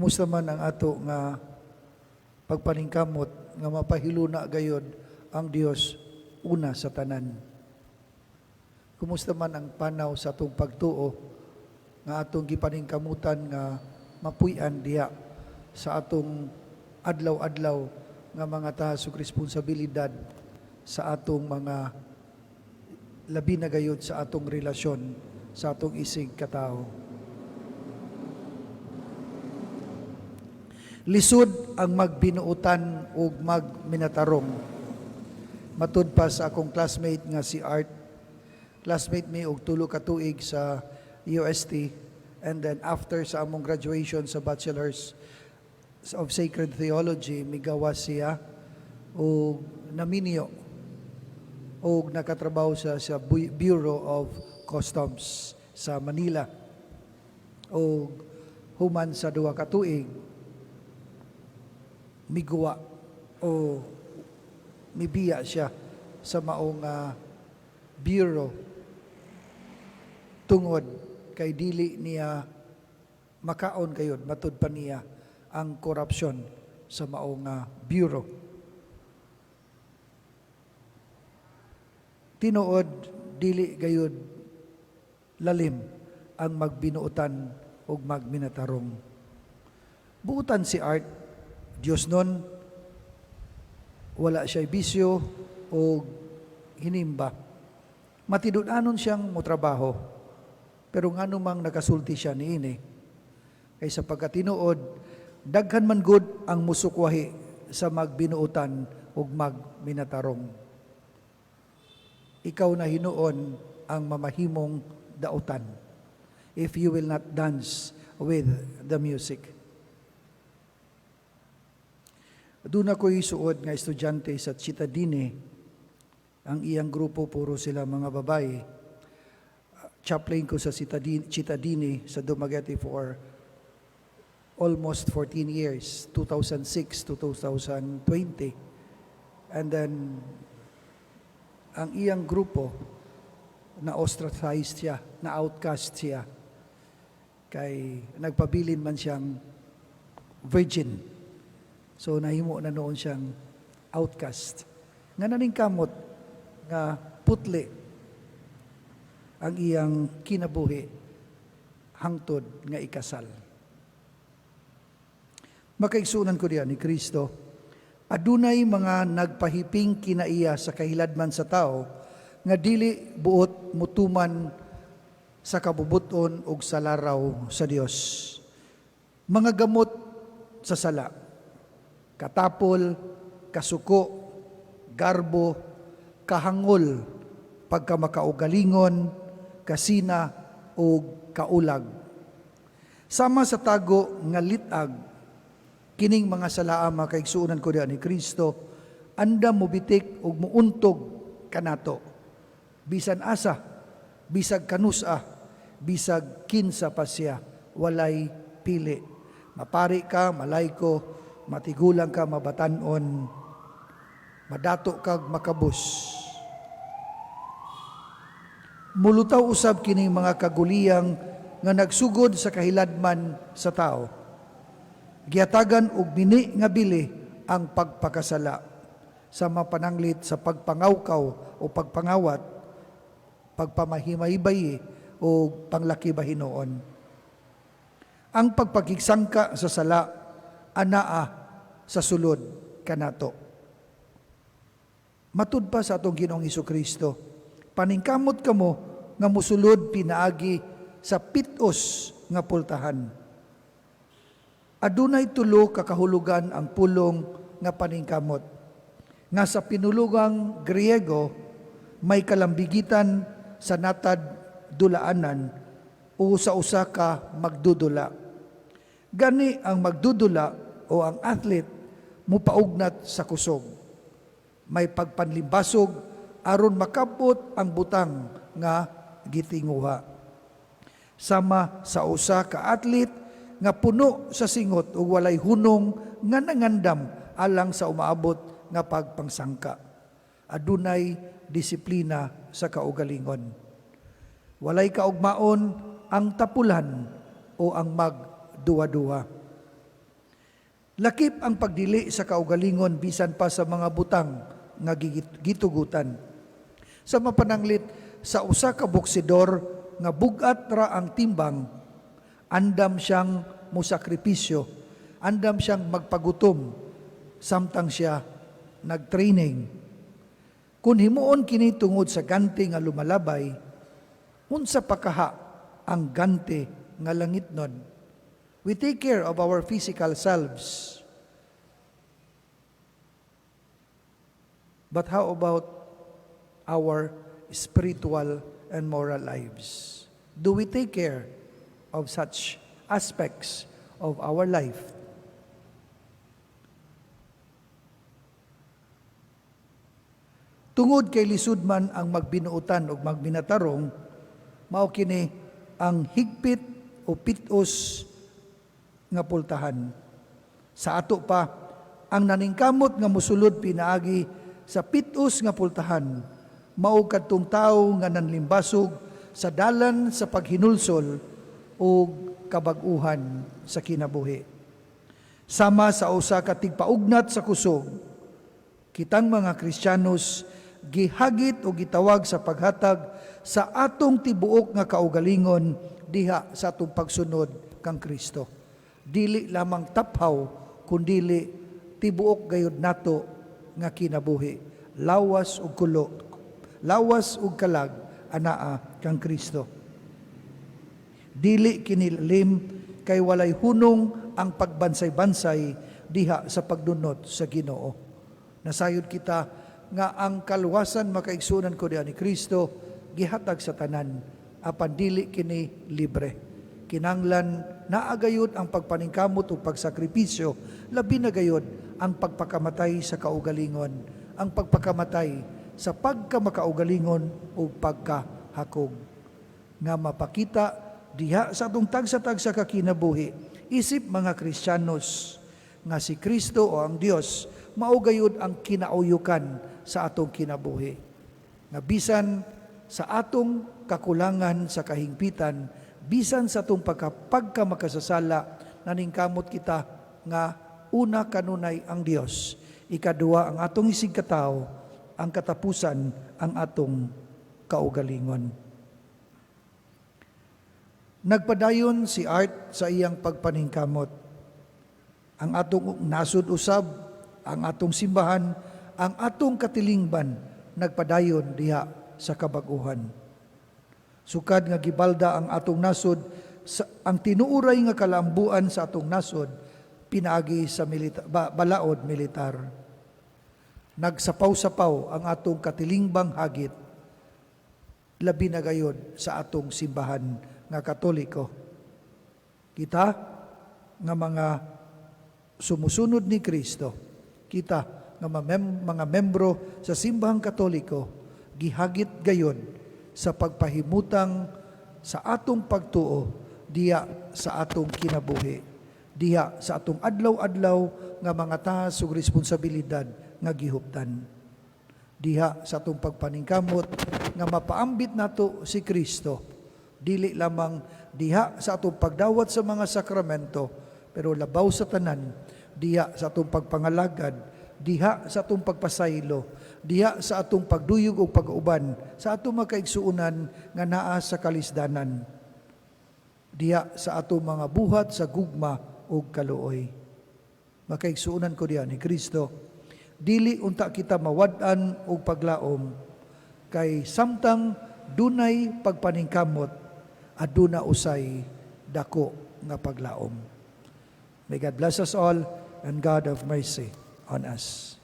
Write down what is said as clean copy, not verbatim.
Kumusta man ang ato nga pagpaningkamot nga mapahiluna gayod ang Dios una sa tanan. Kumusta man ang panaw sa atong pagtuo nga atong gipaningkamutan nga mapuy-an diha sa atong adlaw-adlaw nga mga tahasog responsibilidad sa atong mga labi na gayod sa atong relasyon sa atong isig katao. Lisod ang magbinuutan o magminatarong. Matud pa sa akong classmate nga si Art. Classmate mi og tulo ka tuig sa UST, and then after sa among graduation sa Bachelor's of Sacred Theology, migawas siya o naminyo o nakatrabaho sa Bureau of Customs sa Manila. O human sa duha ka tuig, miguwa o mibiya siya sa maong bureau tungod kay dili niya makaon kayod matud pa niya ang korupsyon sa maong bureau. Tinuod dili gayud lalim ang magbinuutan o magminatarong. Buutan si Art, Diyos nun, wala siya bisyo o hinimba. Matidunanon siyang motrabaho, pero nga numang nakasulti siya niini. Kaysa pagkatinuod, daghan man gud ang musukwahi sa magbinuutan o magminatarong. Ikaw na hinuon ang mamahimong dautan if you will not dance with the music. Doon ako'y suod nga estudyante sa Citadini. Ang iyang grupo, puro sila mga babae. Chaplain ko sa Citadini sa Dumaguete for almost 14 years, 2006 to 2020. And then, ang iyang grupo, na-ostracized siya, na-outcast siya. Kay nagpabilin man siyang virgin. So nahimo na noon siyang outcast. Nga naning kamot nga putli ang iyang kinabuhi hangtod nga ikasal. Makaigsunan ko diyan ni Kristo, adunay mga nagpahiping kinaiya sa kahiladman sa tao nga dili buot mutuman sa kabubuton ug sa laraw sa Dios. Mga gamot sa sala, katapol, kasuko, garbo, kahangol, pagkamakaugalingon, kasina, o kaulag. Sama sa tago nga litag, kining mga salaama kaigsuunan ko diyan ni Kristo, anda mobitik o muuntog kanato. Bisan asa, bisag kanusa, bisag kinsa pa siya, walay pili. Mapari ka, malay ko, matigulang ka, mabatanon, madato kag makabus. Mulutaw usab kining mga kaguliyang nga nagsugod sa kahiladman sa tao. Giatagan og bini nga bili ang pagpakasala sa mapananglit sa pagpangawkaw o pagpangawat, pagpamahimaybayi o panglakibahinoon. Ang pagpakigsangka sa sala anaa sa sulod kanato. Matud pa sa atong Ginoong Hesukristo, paningkamot kamo nga musulod pinaagi sa pitos nga pultahan. Adunay tulo kakahulugan ang pulong nga paningkamot. Nga sa pinulugang Griego, may kalambigitan sa natad dulaanan o sa usa ka magdudula. Gani ang magdudula o ang athlete mupaugnat sa kusog. May pagpanlimbasog aron makabot ang butang nga gitinguha. Sama sa usa ka athlete nga puno sa singot o walay hunong nga nangandam alang sa umaabot nga pagpangsangka. Adunay disiplina sa kaugalingon. Walay kaugmaon ang tapulan o ang magduwa-duwa. Lakip ang pagdili sa kaugalingon bisan pa sa mga butang nga gitugutan. Sa mapananglit, sa usa ka boksidor nga bugat ra ang timbang, andam siyang musakripisyo, andam siyang magpagutom, samtang siya nagtraining. Kung himuon kini tungod sa ganti nga lumalabay, unsa pa kaha ang ganti nga langitnon. We take care of our physical selves. But how about our spiritual and moral lives? Do we take care of such aspects of our life? Tungod kay lisud man ang magbinuutan o magbinatarong, mao kini ang higpit o pitos nga pultahan. Sa ato pa, ang naningkamot nga musulod pinaagi sa pitos nga pultahan, mao kadtong tawo nga nanlimbasog sa dalan sa paghinulsol o kabag-uhan sa kinabuhi. Sama sa usa ka tigpaugnat sa kusog, kitang mga Kristiyanos gihagit o gitawag sa paghatag sa atong tibuok nga kaugalingon diha sa atong pagsunod kang Kristo. Dili lamang taphaw, kundili tibuok gayud nato nga kinabuhi. Lawas ug kulo, lawas ug kalag anaa kang Kristo. Dili kinilim kay walay hunong ang pagbansay-bansay diha sa pagdunot sa Ginoo. Nasayod kita nga ang kaluwasan makaigsunan ko diha ni Kristo gihatag sa tanan, apan dili kini libre. Kinanglan naagayod ang pagpaningkamot o pagsakripisyo, labi na gayod ang pagpakamatay sa kaugalingon, ang pagpakamatay sa pagkamakaugalingon o pagkahakog. Nga mapakita diha sa atong tagsa-tagsa kakinabuhi, isip mga Kristiyanos, nga si Kristo o ang Dios maugayod ang kinauyukan sa atong kinabuhi. Nga bisan sa atong kakulangan sa kahingpitan, bisan sa itong pagkamakasasala, naningkamot kita nga una kanunay ang Dios, ikadua ang atong isig katao, ang katapusan ang atong kaugalingon. Nagpadayon si Art sa iyang pagpaningkamot. Ang atong nasud usab, ang atong simbahan, ang atong katilingban, nagpadayon diha sa kabag-uhan. Sukad nga gibalda ang atong nasod, ang tinuuray nga kalambuan sa atong nasod, pinaagi sa balaod militar. Nagsapaw-sapaw ang atong katilingbang hagit, labi na gayod sa atong simbahan nga Katoliko. Kita nga mga sumusunod ni Kristo, kita nga mga membro sa simbahang Katoliko, gihagit gayon sa pagpahimutang sa atong pagtuo diya sa atong kinabuhi, diya sa atong adlaw-adlaw nga mga tahas ug responsibilidad nga gihuptan, diha sa atong pagpaningkamot nga mapaambit nato si Kristo, dili lamang diha sa atong pagdawat sa mga sakramento, pero labaw sa tanan, diha sa atong pagpangalagad, diha sa atong pagpasaylo, diha sa atong pagduyog o pag-uban, sa atong makaigsuunan nga naa sa kalisdanan, diha sa atong mga buhat sa gugma o kaluoy. Makaigsuunan ko diha ni Kristo, dili unta kita mawad-an o paglaom, kay samtang dunay pagpaningkamot, aduna usay dako nga paglaom. May God bless us all, and God have mercy on us.